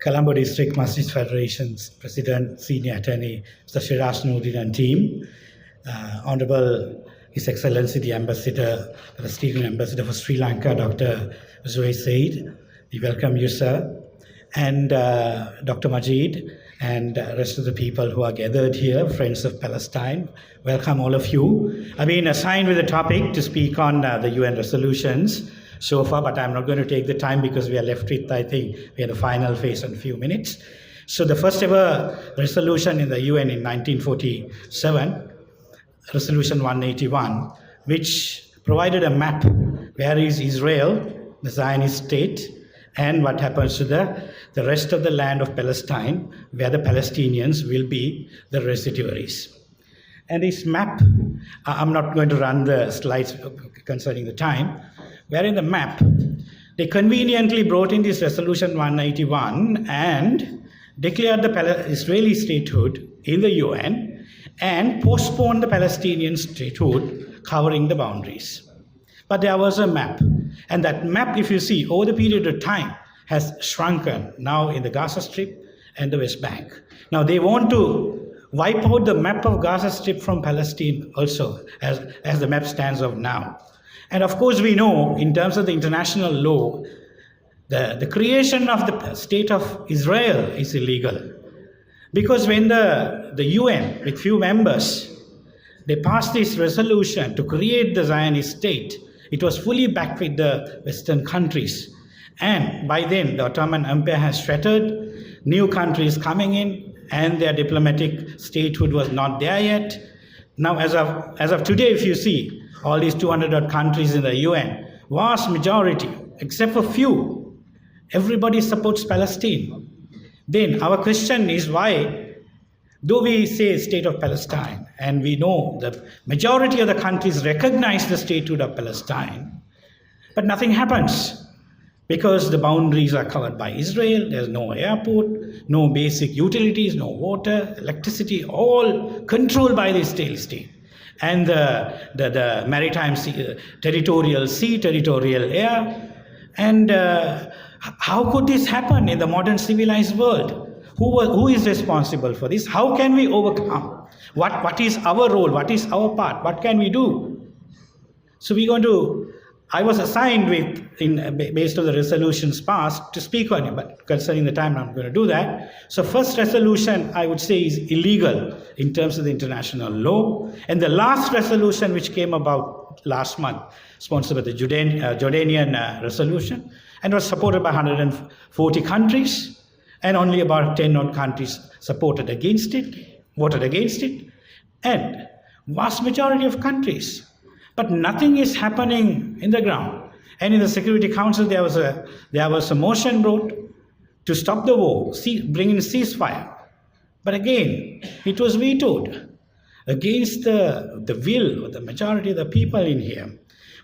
Colombo District Masjid Federation's President, Senior Attorney, Mr. Shiraj Noordin and team, Honorable His Excellency the Ambassador, the Palestinian Ambassador for Sri Lanka, Dr. Rushdhie Habeeb. We welcome you, sir, and Dr. Masjid, and the rest of the people who are gathered here, friends of Palestine. Welcome all of you. I've been assigned with a topic to speak on the UN resolutions so far, but I'm not going to take the time because we are left with, I think, we are the final phase in a few minutes. So the first ever resolution in the UN in 1947, Resolution 181, which provided a map where is Israel, the Zionist state, and what happens to the rest of the land of Palestine, where the Palestinians will be the residuaries. And this map, I'm not going to run the slides concerning the time, where in the map, they conveniently brought in this Resolution 181 and declared the Israeli statehood in the UN and postponed the Palestinian statehood covering the boundaries. But there was a map, and that map, if you see, over the period of time, has shrunken now in the Gaza Strip and the West Bank. Now they want to wipe out the map of Gaza Strip from Palestine also, as the map stands of now. And of course we know, in terms of the international law, the creation of the state of Israel is illegal. Because when the UN, with few members, they passed this resolution to create the Zionist state, it was fully backed with the Western countries. And by then, the Ottoman Empire has shattered, new countries coming in, and their diplomatic statehood was not there yet. Now, as of today, if you see, all these 200-odd countries in the UN, vast majority, except for few, everybody supports Palestine. Then our question is why, though we say state of Palestine, and we know the majority of the countries recognize the statehood of Palestine, but nothing happens because the boundaries are covered by Israel, there's no airport, no basic utilities, no water, electricity, all controlled by the Israeli state. And the maritime sea, territorial air. And how could this happen in the modern civilized world? Who is responsible for this? How can we overcome? What is our role? What is our part? What can we do? So we're going to, I was assigned based on the resolutions passed to speak on it, but concerning the time, I'm not going to do that. So first resolution, I would say, is illegal in terms of the international law. And the last resolution, which came about last month, sponsored by the Jordanian resolution, and was supported by 140 countries, and only about 10 odd countries voted against it, and vast majority of countries. But nothing is happening in the ground. And in the Security Council, there was a motion brought to stop the war, bring in ceasefire. But again, it was vetoed against the will of the majority of the people in here.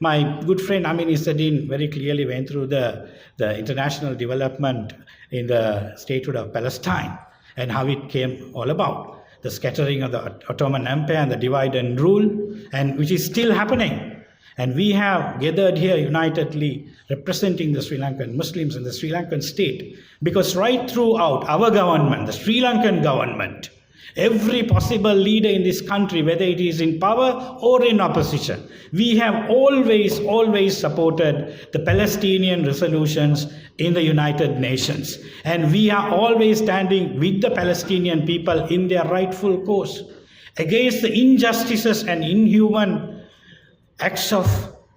My good friend Amin Isadin very clearly went through the international development in the statehood of Palestine and how it came all about. The scattering of the Ottoman Empire and the divide and rule, and which is still happening. And we have gathered here unitedly representing the Sri Lankan Muslims and the Sri Lankan state, because right throughout our government, the Sri Lankan government, every possible leader in this country, whether it is in power or in opposition, we have always supported the Palestinian resolutions in the United Nations. And we are always standing with the Palestinian people in their rightful cause against the injustices and inhuman acts of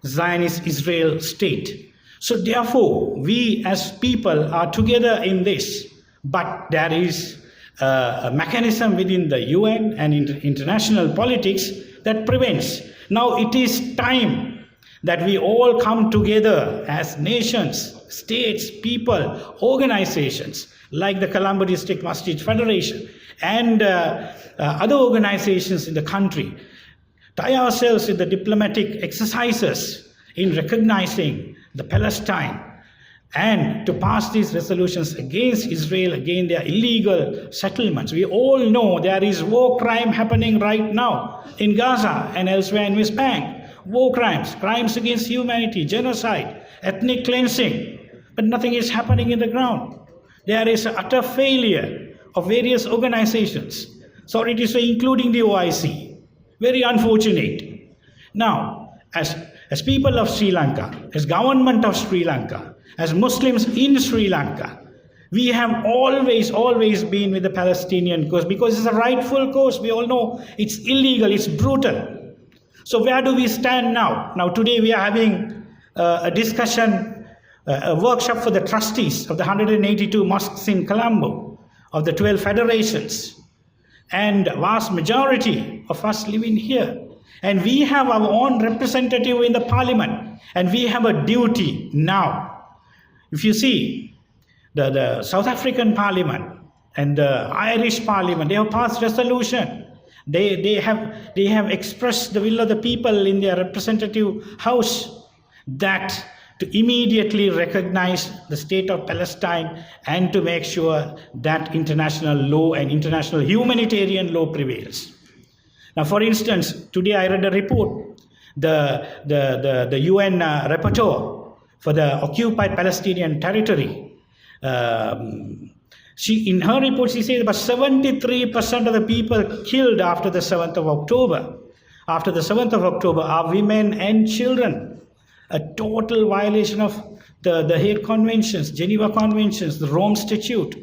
Zionist Israel state. So therefore, we as people are together in this, but there is a mechanism within the UN and international politics that prevents. Now it is time that we all come together as nations, states, people, organizations like the Colombo District Masjid Federation and other organizations in the country, tie ourselves in the diplomatic exercises in recognizing the Palestine and to pass these resolutions against Israel, against their illegal settlements. We all know there is war crime happening right now in Gaza and elsewhere in West Bank. War crimes, crimes against humanity, genocide, ethnic cleansing. But nothing is happening in the ground. There is utter failure of various organizations. Sorry to say, including the OIC. Very unfortunate. Now, as people of Sri Lanka, as government of Sri Lanka, as Muslims in Sri Lanka, we have always been with the Palestinian cause because it's a rightful cause. We all know it's illegal, it's brutal. So where do we stand now? Now today we are having a discussion, a workshop for the trustees of the 182 mosques in Colombo, of the 12 federations. And vast majority of us living here. And we have our own representative in the parliament. And we have a duty now. If you see, the South African parliament and the Irish parliament, they have passed resolution. They have expressed the will of the people in their representative house that to immediately recognize the state of Palestine and to make sure that international law and international humanitarian law prevails. Now, for instance, today I read a report, the UN rapporteur for the occupied Palestinian territory. In her report, she says about 73% of the people killed after the 7th of October. After the 7th of October are women and children. A total violation of the Hague Conventions, Geneva Conventions, the Rome Statute.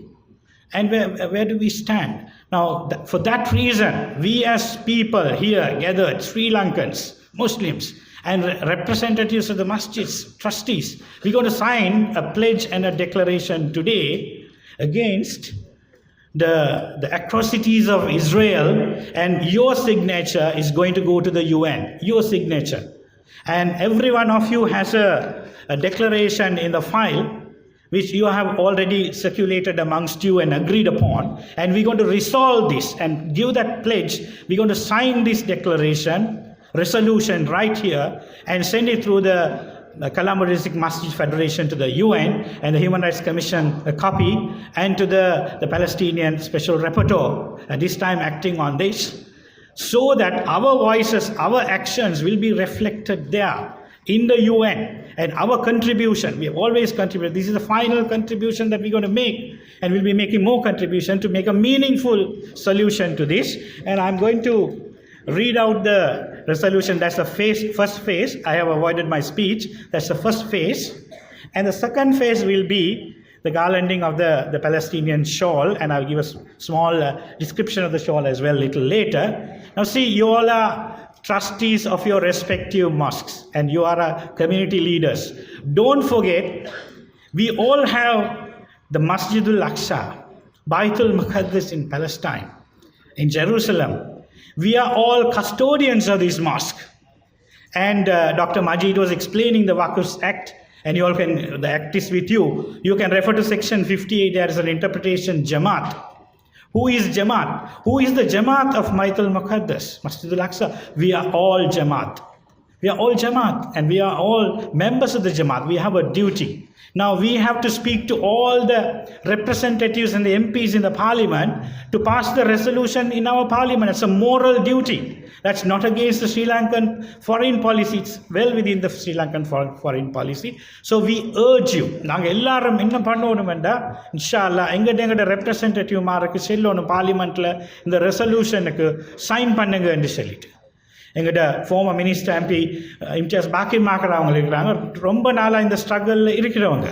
And where do we stand? Now, for that reason, we as people here gathered, Sri Lankans, Muslims, and representatives of the Masjid's trustees, we're going to sign a pledge and a declaration today against the atrocities of Israel, and your signature is going to go to the UN, your signature. And every one of you has a declaration in the file which you have already circulated amongst you and agreed upon. And we're going to resolve this and give that pledge. We're going to sign this resolution right here and send it through the Colombo District Masjid Federation to the UN and the Human Rights Commission a copy, and to the Palestinian Special Rapporteur, at this time acting on this, so that our voices, our actions will be reflected there in the UN. And our contribution, we have always contributed, this is the final contribution that we're going to make, and we'll be making more contribution to make a meaningful solution to this. And I'm going to read out the resolution. That's the first phase. I have avoided my speech. That's the first phase. And the second phase will be the garlanding of the Palestinian shawl, and I'll give a small description of the shawl as well a little later. Now see, you all are trustees of your respective mosques, and you are community leaders. Don't forget, we all have the Masjidul Aqsa, Baitul Muqaddas in Palestine, in Jerusalem. We are all custodians of this mosque. And Dr. Masjid was explaining the Waqf Act, and you all can, the act is with you. You can refer to section 58, there is an interpretation, Jamaat. Who is Jamaat? Who is the Jamaat of Baitul Muqaddas, Masjidul Aqsa? We are all Jamaat. We are all Jamaat, and we are all members of the Jamaat. We have a duty. Now we have to speak to all the representatives and the MPs in the parliament to pass the resolution in our parliament. It's a moral duty. That's not against the Sri Lankan foreign policy. It's well within the Sri Lankan foreign policy. So we urge you, நாங்க எல்லாரும் என்ன பண்ணணும்னா இன்ஷாஅல்லாஹ் எங்கட representative மாருக்கு செல்லணும் பார்லிமெண்ட்ல இந்த ரெசல்யூஷனுக்கு sign பண்ணுங்கன்னு சொல்லிட்டு. எங்கள்கிட்ட former minister MP Imtiaz Bakeer Markar அவங்க இருக்கிறாங்க, ரொம்ப நாளாக இந்த ஸ்ட்ரகிளில் இருக்கிறவங்க.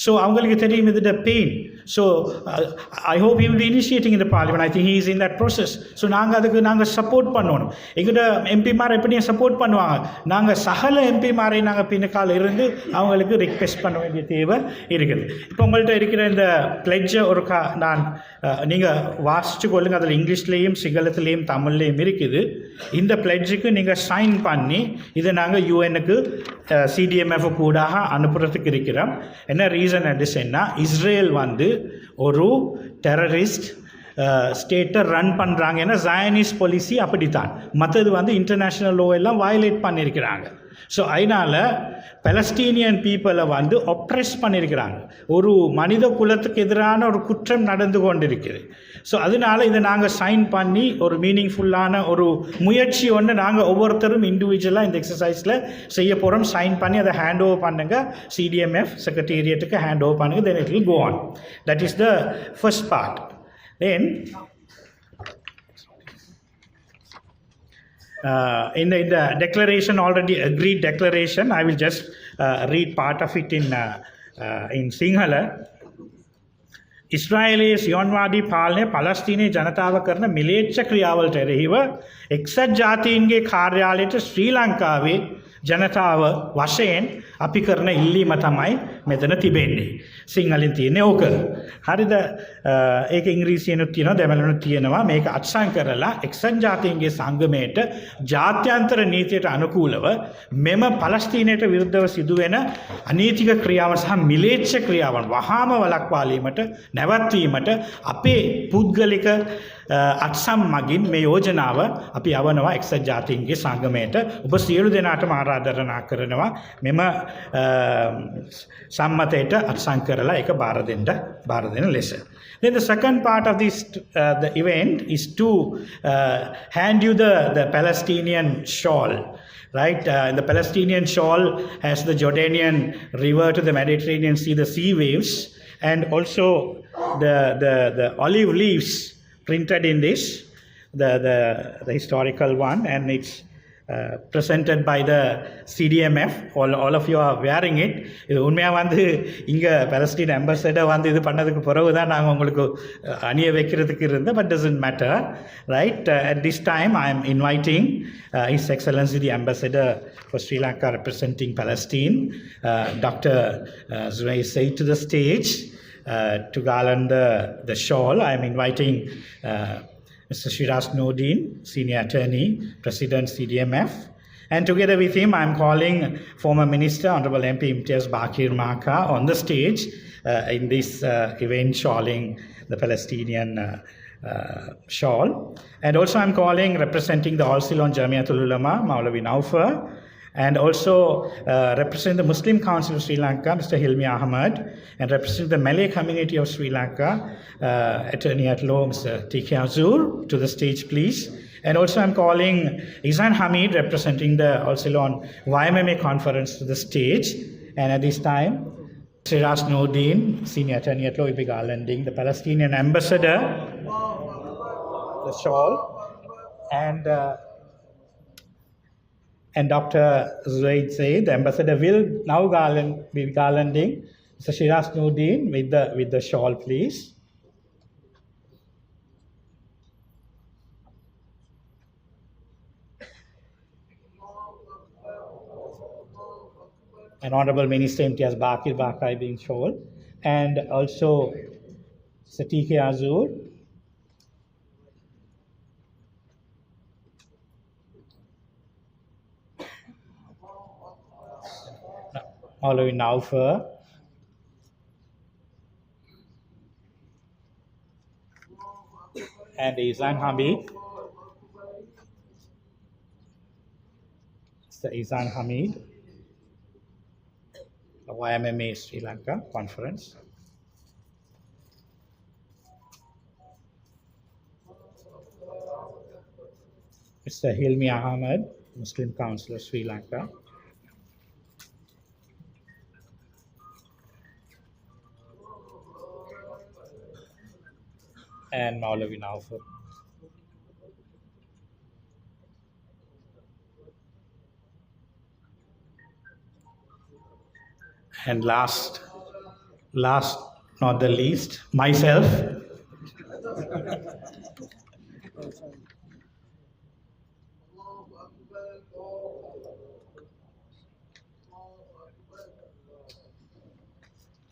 ஸோ அவங்களுக்கு தெரியும் இதோட pain. So I hope you will be initiating இந்த parliament. I think he is in that process. So நாங்கள் சப்போர்ட் பண்ணணும். எங்கள்கிட்ட எம்பிமாரை எப்படியும் சப்போர்ட் பண்ணுவாங்க. நாங்கள் சகல எம்பிமாரை நாங்கள் பின்னுக்கால் இருந்து அவங்களுக்கு ரிக்வெஸ்ட் பண்ண வேண்டிய தேவை இருக்குது. இப்போ உங்கள்கிட்ட இருக்கிற இந்த பிளெட்ஜை நான் நீங்கள் வாசித்து கொள்ளுங்கள். அதில் இங்கிலீஷ்லேயும் சிங்களத்துலேயும் தமிழ்லேயும் இருக்குது. இந்த பிளெட்ஜுக்கு நீங்கள் சைன் பண்ணி இதை நாங்கள் யூஎனுக்கு CDMF கூட அனுப்புறதுக்கு இருக்கிறோம். என்ன ரீசன் அப்படின்னா, இஸ்ரேல் ஒரு டெரரிஸ்ட் ஸ்டேட்டை ரன் பண்ணுறாங்க. ஏன்னா ஜயனிஸ்ட் பாலிசி அப்படித்தான். மற்றது இன்டர்நேஷ்னல் லோ எல்லாம் வயலேட் பண்ணியிருக்கிறாங்க. ஸோ அதனால் பலஸ்டீனியன் பீப்புளை வந்து ஒப்ரெஸ் பண்ணியிருக்கிறாங்க. ஒரு மனித குலத்துக்கு எதிரான ஒரு குற்றம் நடந்து கொண்டிருக்குது. ஸோ அதனால் இதை நாங்கள் சைன் பண்ணி ஒரு மீனிங்ஃபுல்லான ஒரு முயற்சி ஒன்று நாங்கள் ஒவ்வொருத்தரும் இண்டிவிஜுவலாக இந்த எக்ஸசைஸில் செய்ய போகிறோம். சைன் பண்ணி அதை ஹேண்ட் ஓவர் பண்ணுங்கள், CDMF செக்ரட்டேரியட்டுக்கு ஹேண்ட் ஓவர் பண்ணுங்கள். Then it will go on. That is the first part. Then in the declaration, already agreed declaration, I will just read part of it in Sinhala. ඉස්රායලයේ සියොන්වාදී පාලනය පලස්තීනයේ ජනතාව කරන මිලේච්ඡ ක්‍රියාවලට එරෙහිව එක්සත් ජාතීන්ගේ කාර්යාලයට ශ්‍රී ලංකාවේ ජනතාව වශයෙන් අපි කරන ඉල්ලීම තමයි මෙතන තිබෙන්නේ. සිංහලෙන් තියෙන්නේ ඕක. හරිද? ඒක ඉංග්‍රීසියෙනුත් තියෙනවා, දෙමළෙනුත් තියෙනවා. මේක අත්සන් කරලා එක්සත් ජාතීන්ගේ සංගමයට ජාත්‍යන්තර නීතියට අනුකූලව මෙම පලස්තීනයට විරුද්ධව සිදුවෙන අනීතික ක්‍රියාවන් සහ මිලේච්ඡ ක්‍රියාවන් වහාම වළක්වාලීමට නැවැත්වීමට අපේ පුද්ගලික අත්සම් මගින් මේ යෝජනාව අපි යවනවා එක්සත් ජාතීන්ගේ සංගමයට. ඔබ සියලු දෙනාටම ආරාධනා කරනවා මෙම සම්මතයට අත්සන් කරලා ඒක බාර දෙන ලෙස. Then the second part of this the event is to hand you the Palestinian shawl. Right, the Palestinian shawl has the Jordanian river to the Mediterranean Sea, the sea waves, and also the olive leaves printed in this, the historical one, and it's presented by the CDMF. All of you are wearing it. இது உண்மையாக வந்து இங்கே Palestine ambassador வந்து இது பண்ணதுக்கு பிறகு தான் நாங்கள் உங்களுக்கு அணிய வைக்கிறதுக்கு இருந்தோம். But doesn't matter, right? At this time I am inviting His Excellency the Ambassador for Sri Lanka representing Palestine, Dr. Rushdhie Habeeb, to the stage to garland the shawl. I am inviting Mr. Shiraz Nordin, Senior Attorney, President CDMF. And together with him, I am calling former Minister, Honorable MP Imtiaz Bakir Maka on the stage in this event shawling the Palestinian shawl. And also I am calling, representing the Al Ceylon Jamiatul Ulama, Maulavi Naufar, and also represent the Muslim Council of Sri Lanka, Mr. Hilmi Ahmed, and represent the Malay community of Sri Lanka, Attorney at Law, Mr. T.K. Azur, to the stage, please. And also I'm calling Izan Hamid, representing the Al Ceylon YMMA conference, to the stage. And at this time, Shiraz Nordin, Senior Attorney at Law, will be garlanding the Palestinian ambassador, the shawl, and Dr. Rushdhie Habeeb, the ambassador, will now be garlanding Mr. Shiraz Nordin with the shawl, please. And Honorable Minister Imtiaz Bakir Baka being shawl, and also Mr. T.K. Azur, Maulavi Naufar, and Izan Hamid, Mr. Izan Hamid, the YMMA Sri Lanka conference. Mr. Hilmi Ahmed, Muslim Council of Sri Lanka. And Maulavi Naufar. And last not the least, myself.